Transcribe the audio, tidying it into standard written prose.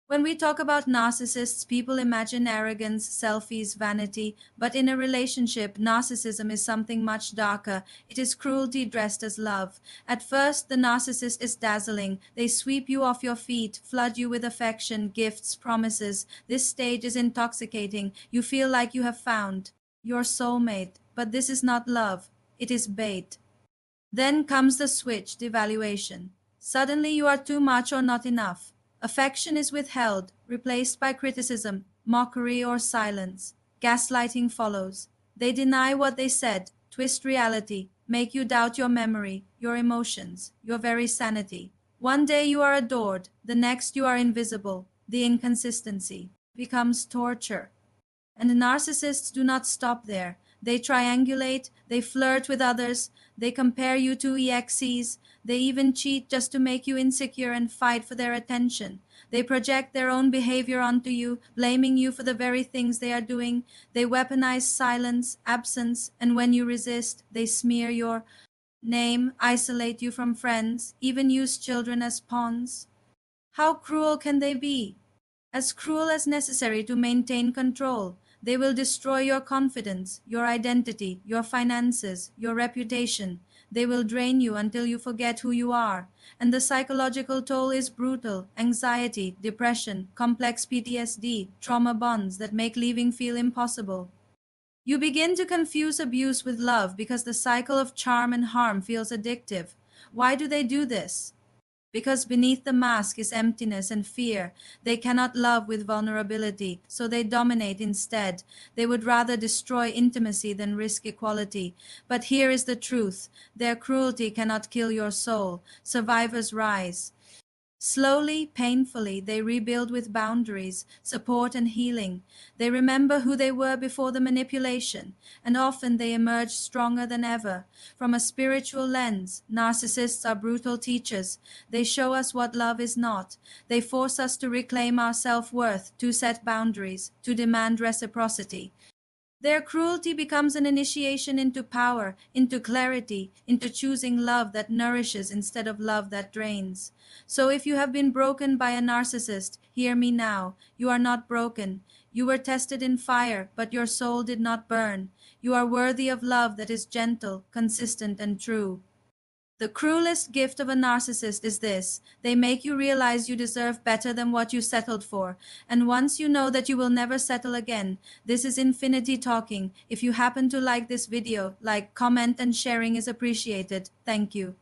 When we talk about narcissists, people imagine arrogance, selfies, vanity, but in a relationship, narcissism is something much darker. It is cruelty dressed as love. At first, the narcissist is dazzling. They sweep you off your feet, flood you with affection, gifts, promises. This stage is intoxicating. You feel like you have found your soulmate, but this is not love. It is bait. Then comes the switch, devaluation. Suddenly you are too much or not enough. Affection is withheld, replaced by criticism, mockery, or silence. Gaslighting follows. They deny what they said, twist reality, make you doubt your memory, your emotions, your very sanity. One day you are adored, the next you are invisible. The inconsistency becomes torture. And narcissists do not stop there. They triangulate, they flirt with others, they compare you to EXEs, they even cheat just to make you insecure and fight for their attention. They project their own behavior onto you, blaming you for the very things they are doing. They weaponize silence, absence, and when you resist, they smear your name, isolate you from friends, even use children as pawns. How cruel can they be? As cruel as necessary to maintain control. They will destroy your confidence, your identity, your finances, your reputation. They will drain you until you forget who you are. And the psychological toll is brutal. Anxiety, depression, complex PTSD, trauma bonds that make leaving feel impossible. You begin to confuse abuse with love because the cycle of charm and harm feels addictive. Why do they do this? Because beneath the mask is emptiness and fear. They cannot love with vulnerability, so they dominate instead. They would rather destroy intimacy than risk equality. But here is the truth. Their cruelty cannot kill your soul. Survivors rise. Slowly, painfully, they rebuild with boundaries, support, and healing. They remember who they were before the manipulation, and often they emerge stronger than ever. From a spiritual lens, narcissists are brutal teachers. They show us what love is not. They force us to reclaim our self-worth, to set boundaries, to demand reciprocity. Their cruelty becomes an initiation into power, into clarity, into choosing love that nourishes instead of love that drains. So if you have been broken by a narcissist, hear me now. You are not broken. You were tested in fire, but your soul did not burn. You are worthy of love that is gentle, consistent, and true. The cruelest gift of a narcissist is this: they make you realize you deserve better than what you settled for. And once you know that you will never settle again, this is Infinity Talking. If you happen to like this video, like, comment, and sharing is appreciated. Thank you.